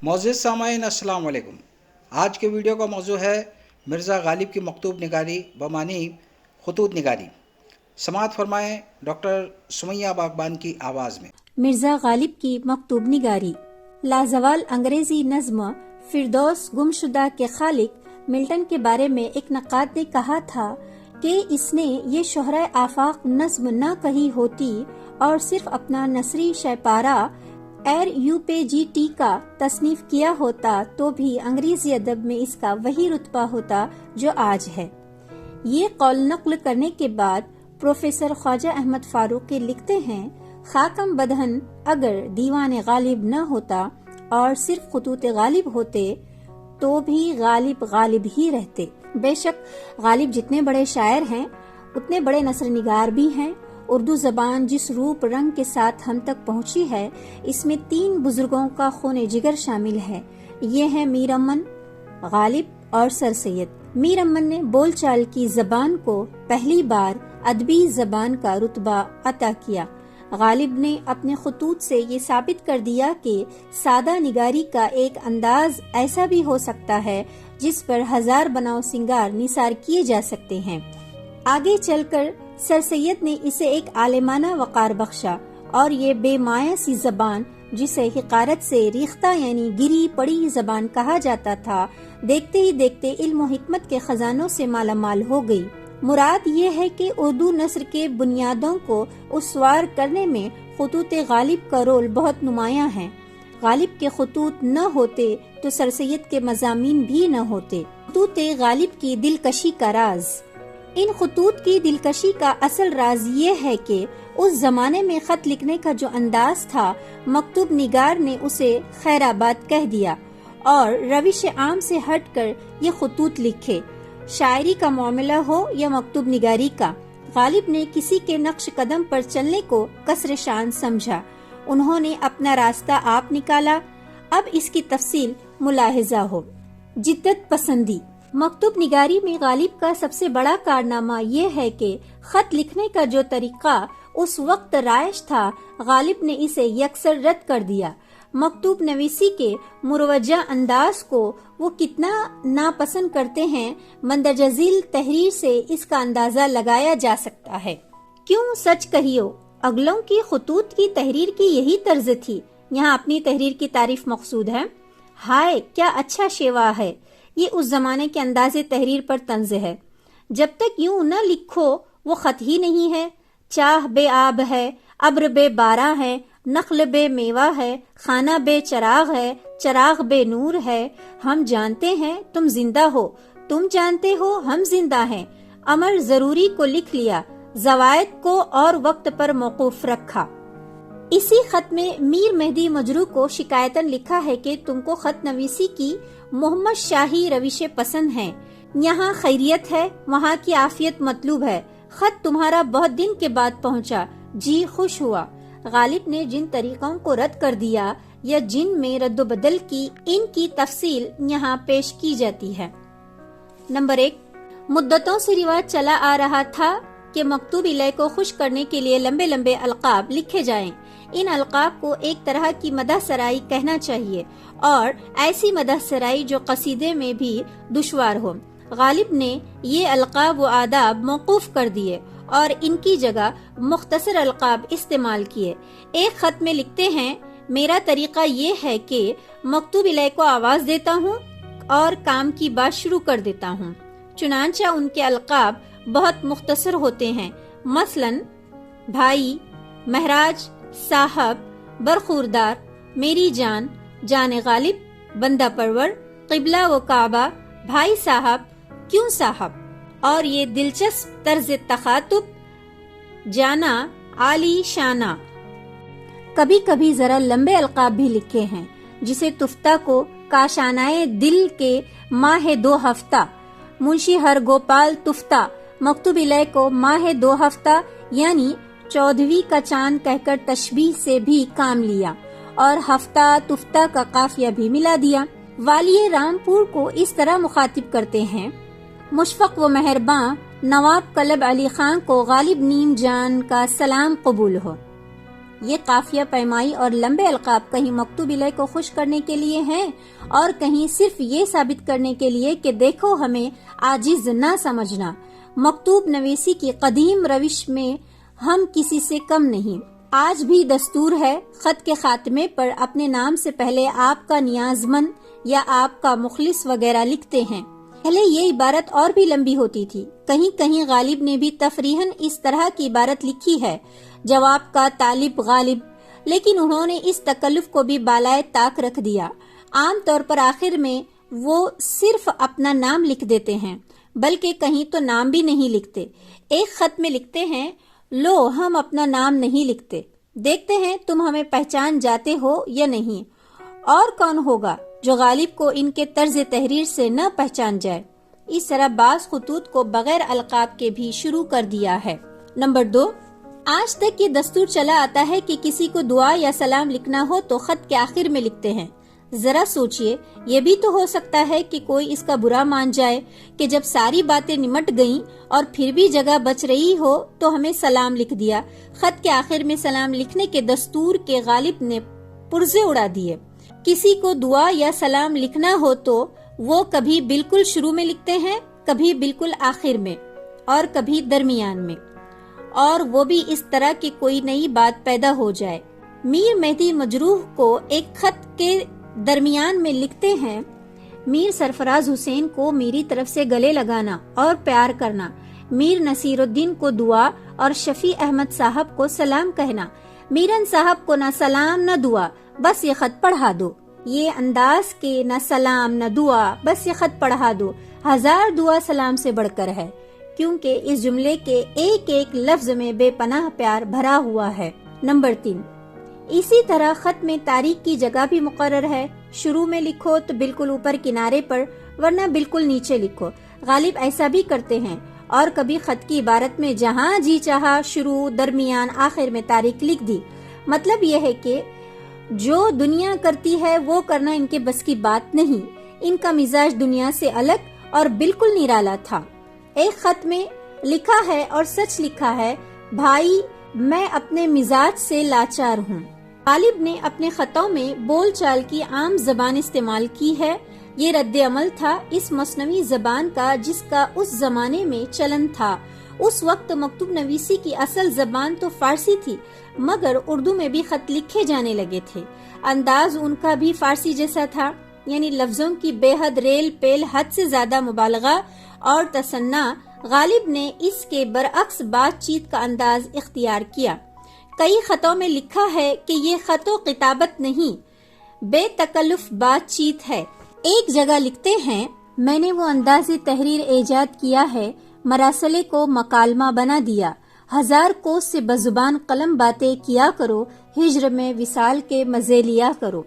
معزز سامعین السلام علیکم۔ آج کے ویڈیو کا موضوع ہے مرزا غالب کی مکتوب نگاری بمعنی خطوط نگاری۔ سماعت فرمائیں ڈاکٹر سمیہ باغبان کی آواز میں۔ مرزا غالب کی مکتوب نگاری۔ لازوال انگریزی نظم فردوس گمشدہ کے خالق ملٹن کے بارے میں ایک نقاد نے کہا تھا کہ اس نے یہ شہرۂ آفاق نظم نہ کہی ہوتی اور صرف اپنا نثری شیپارہ ایر یو پے جی ٹی کا تصنیف کیا ہوتا تو بھی انگریزی ادب میں اس کا وہی رتبہ ہوتا جو آج ہے۔ یہ قول نقل کرنے کے بعد پروفیسر خواجہ احمد فاروقی لکھتے ہیں، خاکم بدہن اگر دیوان غالب نہ ہوتا اور صرف خطوط غالب ہوتے تو بھی غالب غالب ہی رہتے۔ بے شک غالب جتنے بڑے شاعر ہیں اتنے بڑے نثر نگار بھی ہیں۔ اردو زبان جس روپ رنگ کے ساتھ ہم تک پہنچی ہے اس میں 3 بزرگوں کا خون جگر شامل ہے۔ یہ ہیں میر امن، غالب اور سر سید۔ میر امن نے بول چال کی زبان کو پہلی بار ادبی زبان کا رتبہ عطا کیا۔ غالب نے اپنے خطوط سے یہ ثابت کر دیا کہ سادہ نگاری کا ایک انداز ایسا بھی ہو سکتا ہے جس پر 1000 بناؤ سنگار نثار کیے جا سکتے ہیں۔ آگے چل کر سر سید نے اسے ایک عالمانہ وقار بخشا اور یہ بے مایہ سی زبان جسے حقارت سے ریختہ یعنی گری پڑی زبان کہا جاتا تھا، دیکھتے ہی دیکھتے علم و حکمت کے خزانوں سے مالا مال ہو گئی۔ مراد یہ ہے کہ اردو نثر کے بنیادوں کو استوار کرنے میں خطوط غالب کا رول بہت نمایاں ہے۔ غالب کے خطوط نہ ہوتے تو سر سید کے مضامین بھی نہ ہوتے۔ خطوط غالب کی دلکشی کا راز۔ ان خطوط کی دلکشی کا اصل راز یہ ہے کہ اس زمانے میں خط لکھنے کا جو انداز تھا مکتوب نگار نے اسے خیر آباد کہہ دیا اور روش عام سے ہٹ کر یہ خطوط لکھے، شاعری کا معاملہ ہو یا مکتوب نگاری کا۔ غالب نے کسی کے نقش قدم پر چلنے کو کسر شان سمجھا، انہوں نے اپنا راستہ آپ نکالا۔ اب اس کی تفصیل ملاحظہ ہو۔ جدت پسندی۔ مکتوب نگاری میں غالب کا سب سے بڑا کارنامہ یہ ہے کہ خط لکھنے کا جو طریقہ اس وقت رائج تھا غالب نے اسے یکسر رد کر دیا۔ مکتوب نویسی کے مروجہ انداز کو وہ کتنا ناپسند کرتے ہیں مندرجہ ذیل تحریر سے اس کا اندازہ لگایا جا سکتا ہے۔ کیوں سچ کہیو، اگلوں کی خطوط کی تحریر کی یہی طرز تھی، یہاں اپنی تحریر کی تعریف مقصود ہے۔ ہائے کیا اچھا شیوا ہے، یہ اس زمانے کے انداز تحریر پر طنز ہے۔ جب تک یوں نہ لکھو وہ خط ہی نہیں ہے۔ چاہ بے آب ہے، ابر بے بارہ ہے، نخل بے میوہ ہے، خانہ بے چراغ ہے، چراغ بے نور ہے۔ ہم جانتے ہیں تم زندہ ہو، تم جانتے ہو ہم زندہ ہیں۔ امر ضروری کو لکھ لیا، زوائد کو اور وقت پر موقوف رکھا۔ اسی خط میں میر مہدی مجروح کو شکایتاً لکھا ہے کہ تم کو خط نویسی کی محمد شاہی روش پسند ہیں، یہاں خیریت ہے، وہاں کی عافیت مطلوب ہے۔ خط تمہارا بہت دن کے بعد پہنچا، جی خوش ہوا۔ غالب نے جن طریقوں کو رد کر دیا یا جن میں رد و بدل کی، ان کی تفصیل یہاں پیش کی جاتی ہے۔ نمبر 1، مدتوں سے رواج چلا آ رہا تھا کہ مکتوب الیہ کو خوش کرنے کے لیے لمبے لمبے القاب لکھے جائیں۔ ان القاب کو ایک طرح کی مدح سرائی کہنا چاہیے اور ایسی مدح سرائی جو قصیدے میں بھی دشوار ہو۔ غالب نے یہ القاب و آداب موقوف کر دیے اور ان کی جگہ مختصر القاب استعمال کیے۔ ایک خط میں لکھتے ہیں، میرا طریقہ یہ ہے کہ مکتوب الیہ کو آواز دیتا ہوں اور کام کی بات شروع کر دیتا ہوں۔ چنانچہ ان کے القاب بہت مختصر ہوتے ہیں، مثلاً بھائی، مہراج، صاحب، برخوردار، میری جان، جان غالب، بندہ پرور، قبلہ و کعبہ، بھائی صاحب، کیوں صاحب، اور یہ دلچسپ طرز تخاطب، جانا، عالی شانہ۔ کبھی کبھی ذرا لمبے القاب بھی لکھے ہیں، جسے تفتہ کو کاشانائے دل کے ماہ 2 ہفتہ، منشی ہر گوپال تفتہ، مکتوب الیہ کو ماہ 2 ہفتہ یعنی 14ویں کا چاند کہہ کر تشبیہ سے بھی کام لیا اور ہفتہ تفتہ کا قافیہ بھی ملا دیا۔ والی رامپور کو اس طرح مخاطب کرتے ہیں، مشفق و مہرباں نواب کلب علی خان کو غالب نیم جان کا سلام قبول ہو۔ یہ قافیہ پیمائی اور لمبے القاب کہیں مکتوب الیہ کو خوش کرنے کے لیے ہیں اور کہیں صرف یہ ثابت کرنے کے لیے کہ دیکھو ہمیں عاجز نہ سمجھنا۔ مکتوب نویسی کی قدیم روش میں ہم کسی سے کم نہیں۔ آج بھی دستور ہے خط کے خاتمے پر اپنے نام سے پہلے آپ کا نیاز مند یا آپ کا مخلص وغیرہ لکھتے ہیں۔ پہلے یہ عبارت اور بھی لمبی ہوتی تھی۔ کہیں کہیں غالب نے بھی تفریحاً اس طرح کی عبارت لکھی ہے، جواب کا طالب غالب، لیکن انہوں نے اس تکلف کو بھی بالائے طاق رکھ دیا۔ عام طور پر آخر میں وہ صرف اپنا نام لکھ دیتے ہیں، بلکہ کہیں تو نام بھی نہیں لکھتے۔ ایک خط میں لکھتے ہیں، لو ہم اپنا نام نہیں لکھتے، دیکھتے ہیں تم ہمیں پہچان جاتے ہو یا نہیں۔ اور کون ہوگا جو غالب کو ان کے طرز تحریر سے نہ پہچان جائے۔ اس طرح بعض خطوط کو بغیر القاب کے بھی شروع کر دیا ہے۔ نمبر 2، آج تک یہ دستور چلا آتا ہے کہ کسی کو دعا یا سلام لکھنا ہو تو خط کے آخر میں لکھتے ہیں۔ ذرا سوچئے، یہ بھی تو ہو سکتا ہے کہ کوئی اس کا برا مان جائے کہ جب ساری باتیں نمٹ گئیں اور پھر بھی جگہ بچ رہی ہو تو ہمیں سلام لکھ دیا۔ خط کے آخر میں سلام لکھنے کے دستور کے غالب نے پرزے اڑا دیے۔ کسی کو دعا یا سلام لکھنا ہو تو وہ کبھی بالکل شروع میں لکھتے ہیں، کبھی بالکل آخر میں اور کبھی درمیان میں، اور وہ بھی اس طرح کہ کوئی نئی بات پیدا ہو جائے۔ میر مہدی مجروح کو ایک خط کے درمیان میں لکھتے ہیں، میر سرفراز حسین کو میری طرف سے گلے لگانا اور پیار کرنا، میر نصیر الدین کو دعا اور شفیع احمد صاحب کو سلام کہنا، میرن صاحب کو نہ سلام نہ دعا، بس یہ خط پڑھا دو۔ یہ انداز کے نہ سلام نہ دعا، بس یہ خط پڑھا دو، ہزار دعا سلام سے بڑھ کر ہے، کیونکہ اس جملے کے ایک ایک لفظ میں بے پناہ پیار بھرا ہوا ہے۔ نمبر 3، اسی طرح خط میں تاریخ کی جگہ بھی مقرر ہے۔ شروع میں لکھو تو بالکل اوپر کنارے پر، ورنہ بالکل نیچے لکھو۔ غالب ایسا بھی کرتے ہیں، اور کبھی خط کی عبارت میں جہاں جی چاہا شروع، درمیان، آخر میں تاریخ لکھ دی۔ مطلب یہ ہے کہ جو دنیا کرتی ہے وہ کرنا ان کے بس کی بات نہیں۔ ان کا مزاج دنیا سے الگ اور بالکل نرالا تھا۔ ایک خط میں لکھا ہے اور سچ لکھا ہے، بھائی میں اپنے مزاج سے لاچار ہوں۔ غالب نے اپنے خطوں میں بول چال کی عام زبان استعمال کی ہے۔ یہ رد عمل تھا اس مصنوعی زبان کا جس کا اس زمانے میں چلن تھا۔ اس وقت مکتوب نویسی کی اصل زبان تو فارسی تھی، مگر اردو میں بھی خط لکھے جانے لگے تھے۔ انداز ان کا بھی فارسی جیسا تھا، یعنی لفظوں کی بے حد ریل پیل، حد سے زیادہ مبالغہ اور تصنع۔ غالب نے اس کے برعکس بات چیت کا انداز اختیار کیا۔ کئی خطوں میں لکھا ہے کہ یہ خط و کتابت نہیں، بے تکلف بات چیت ہے۔ ایک جگہ لکھتے ہیں، میں نے وہ انداز تحریر ایجاد کیا ہے، مراسلے کو مکالمہ بنا دیا، ہزار کوس سے بزبان قلم باتیں کیا کرو، ہجر میں وصال کے مزے لیا کرو۔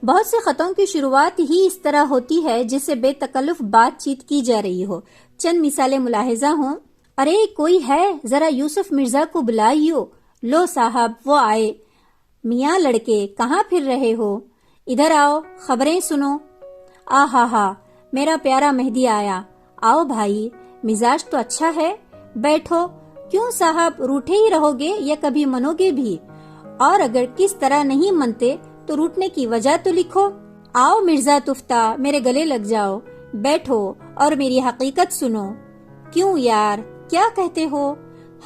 بہت سے خطوں کی شروعات ہی اس طرح ہوتی ہے جسے بے تکلف بات چیت کی جا رہی ہو۔ چند مثالیں ملاحظہ ہوں، ارے کوئی ہے ذرا یوسف مرزا کو بلائیو، لو صاحب وہ آئے، میاں لڑکے کہاں پھر رہے ہو، ادھر آؤ خبریں سنو، ہا ہا میرا پیارا مہدی آیا، آؤ بھائی مزاج تو اچھا ہے، بیٹھو، کیوں صاحب روٹھے ہی رہو گے یا کبھی منو گے بھی، اور اگر کس طرح نہیں منتے تو روٹنے کی وجہ تو لکھو، آؤ مرزا تفتہ میرے گلے لگ جاؤ، بیٹھو اور میری حقیقت سنو، کیوں یار کیا کہتے ہو،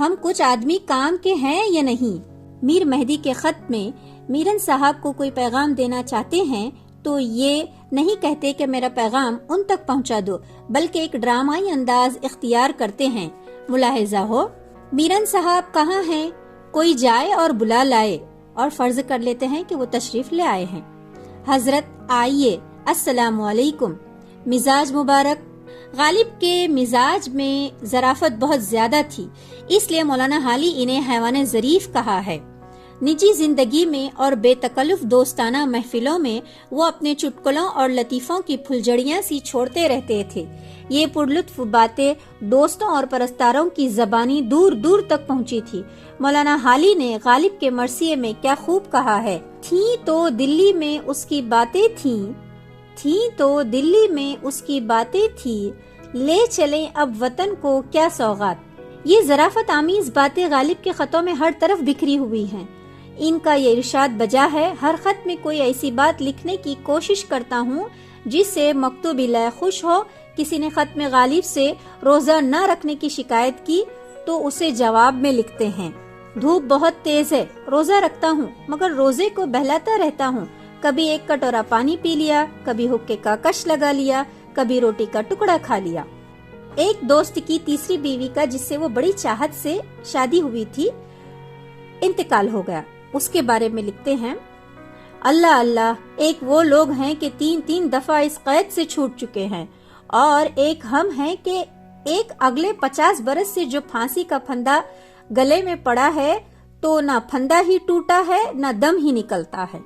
ہم کچھ آدمی کام کے ہیں یا نہیں۔ میر مہدی کے خط میں میرن صاحب کو کوئی پیغام دینا چاہتے ہیں تو یہ نہیں کہتے کہ میرا پیغام ان تک پہنچا دو، بلکہ ایک ڈرامائی انداز اختیار کرتے ہیں۔ ملاحظہ ہو، میرن صاحب کہاں ہیں، کوئی جائے اور بلا لائے، اور فرض کر لیتے ہیں کہ وہ تشریف لے آئے ہیں۔ حضرت آئیے، السلام علیکم، مزاج مبارک۔ غالب کے مزاج میں ظرافت بہت زیادہ تھی، اس لیے مولانا حالی انہیں حیوان ظریف کہا ہے۔ نجی زندگی میں اور بے تکلف دوستانہ محفلوں میں وہ اپنے چٹکلوں اور لطیفوں کی پھلجڑیاں سی چھوڑتے رہتے تھے۔ یہ پرلطف باتیں دوستوں اور پرستاروں کی زبانی دور دور تک پہنچی تھی۔ مولانا حالی نے غالب کے مرثیے میں کیا خوب کہا ہے، تھیں تو دلی میں اس کی باتیں تھیں تو دلی میں اس کی باتیں تھیں، لے چلیں اب وطن کو کیا سوغات۔ یہ ظرافت آمیز باتیں غالب کے خطوں میں ہر طرف بکھری ہوئی ہیں۔ ان کا یہ ارشاد بجا ہے، ہر خط میں کوئی ایسی بات لکھنے کی کوشش کرتا ہوں جس سے مکتوب الہ خوش ہو۔ کسی نے خط میں غالب سے روزہ نہ رکھنے کی شکایت کی تو اسے جواب میں لکھتے ہیں، دھوپ بہت تیز ہے، روزہ رکھتا ہوں مگر روزے کو بہلاتا رہتا ہوں، کبھی ایک کٹورا پانی پی لیا، کبھی حقے کا کش لگا لیا، کبھی روٹی کا ٹکڑا کھا لیا۔ ایک دوست کی تیسری بیوی کا، جس سے وہ بڑی چاہت سے شادی ہوئی تھی، انتقال ہو گیا۔ اس کے بارے میں لکھتے ہیں، اللہ اللہ، ایک وہ لوگ ہیں کہ 3 دفعہ اس قید سے چھوٹ چکے ہیں، اور ایک ہم ہیں کہ ایک اگلے 50 برس سے جو پھانسی کا پھندا گلے میں پڑا ہے تو نہ پھندا ہی ٹوٹا ہے نہ دم ہی نکلتا ہے۔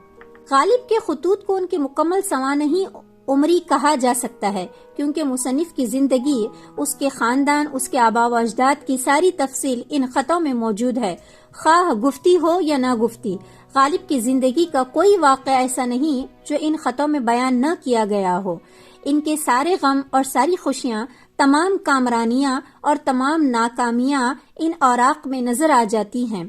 غالب کے خطوط کو ان کی مکمل سوانحی عمری کہا جا سکتا ہے، کیونکہ مصنف کی زندگی، اس کے خاندان، اس کے آباء و اجداد کی ساری تفصیل ان خطوں میں موجود ہے، خواہ گفتی ہو یا نہ گفتی۔ غالب کی زندگی کا کوئی واقعہ ایسا نہیں جو ان خطوں میں بیان نہ کیا گیا ہو۔ ان کے سارے غم اور ساری خوشیاں، تمام کامرانیاں اور تمام ناکامیاں ان اوراق میں نظر آ جاتی ہیں۔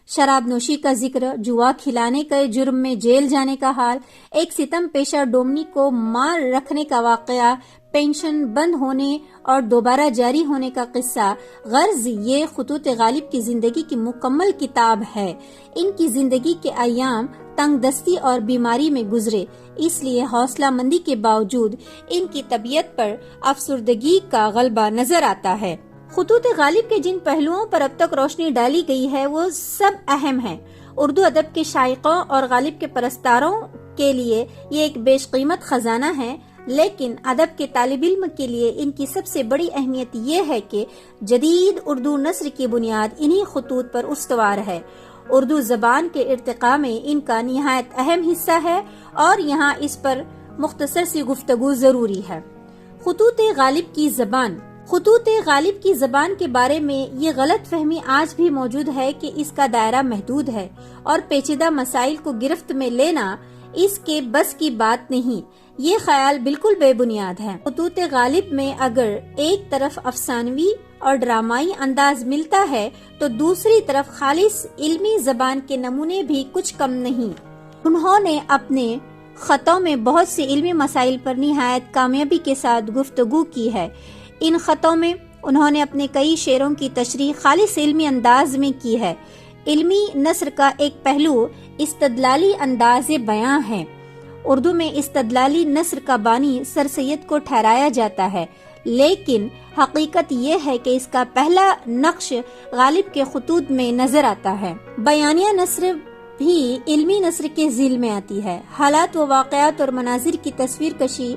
شراب نوشی کا ذکر، جوا کھلانے کے جرم میں جیل جانے کا حال، ایک ستم پیشہ ڈومنی کو مار رکھنے کا واقعہ، پینشن بند ہونے اور دوبارہ جاری ہونے کا قصہ۔ غرض یہ خطوط غالب کی زندگی کی مکمل کتاب ہے۔ ان کی زندگی کے ایام تنگ دستی اور بیماری میں گزرے، اس لیے حوصلہ مندی کے باوجود ان کی طبیعت پر افسردگی کا غلبہ نظر آتا ہے۔ خطوط غالب کے جن پہلوؤں پر اب تک روشنی ڈالی گئی ہے وہ سب اہم ہیں۔ اردو ادب کے شائقوں اور غالب کے پرستاروں کے لیے یہ ایک بیش قیمت خزانہ ہے، لیکن ادب کے طالب علم کے لیے ان کی سب سے بڑی اہمیت یہ ہے کہ جدید اردو نثر کی بنیاد انہی خطوط پر استوار ہے۔ اردو زبان کے ارتقاء میں ان کا نہایت اہم حصہ ہے اور یہاں اس پر مختصر سی گفتگو ضروری ہے۔ خطوط غالب کی زبان۔ خطوط غالب کی زبان کے بارے میں یہ غلط فہمی آج بھی موجود ہے کہ اس کا دائرہ محدود ہے اور پیچیدہ مسائل کو گرفت میں لینا اس کے بس کی بات نہیں۔ یہ خیال بالکل بے بنیاد ہے۔ خطوط غالب میں اگر ایک طرف افسانوی اور ڈرامائی انداز ملتا ہے تو دوسری طرف خالص علمی زبان کے نمونے بھی کچھ کم نہیں۔ انہوں نے اپنے خطوں میں بہت سے علمی مسائل پر نہایت کامیابی کے ساتھ گفتگو کی ہے۔ ان خطوں میں انہوں نے اپنے کئی شعروں کی تشریح خالص علمی انداز میں کی ہے۔ علمی نثر کا ایک پہلو استدلالی انداز بیاں ہے۔ اردو میں استدلالی نثر کا بانی سر سید کو ٹھہرایا جاتا ہے، لیکن حقیقت یہ ہے کہ اس کا پہلا نقش غالب کے خطوط میں نظر آتا ہے۔ بیانیہ نثر بھی علمی نثر کے ذیل میں آتی ہے۔ حالات و واقعات اور مناظر کی تصویر کشی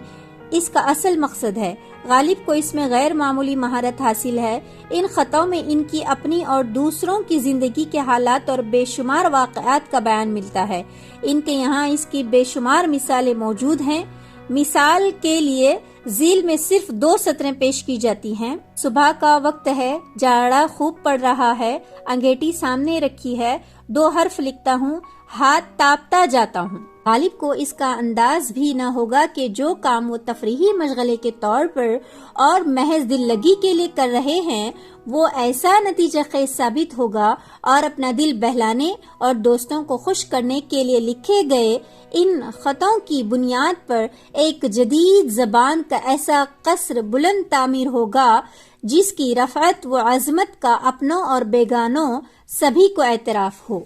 اس کا اصل مقصد ہے۔ غالب کو اس میں غیر معمولی مہارت حاصل ہے۔ ان خطوں میں ان کی اپنی اور دوسروں کی زندگی کے حالات اور بے شمار واقعات کا بیان ملتا ہے۔ ان کے یہاں اس کی بے شمار مثالیں موجود ہیں۔ مثال کے لیے ذیل میں صرف 2 سطریں پیش کی جاتی ہیں۔ صبح کا وقت ہے، جاڑا خوب پڑ رہا ہے، انگیٹھی سامنے رکھی ہے، 2 حرف لکھتا ہوں، ہاتھ تاپتا جاتا ہوں۔ غالب کو اس کا انداز بھی نہ ہوگا کہ جو کام وہ تفریحی مشغلے کے طور پر اور محض دل لگی کے لیے کر رہے ہیں وہ ایسا نتیجہ خیز ثابت ہوگا، اور اپنا دل بہلانے اور دوستوں کو خوش کرنے کے لیے لکھے گئے ان خطوں کی بنیاد پر ایک جدید زبان کا ایسا قصر بلند تعمیر ہوگا جس کی رفعت و عظمت کا اپنوں اور بیگانوں سبھی کو اعتراف ہو۔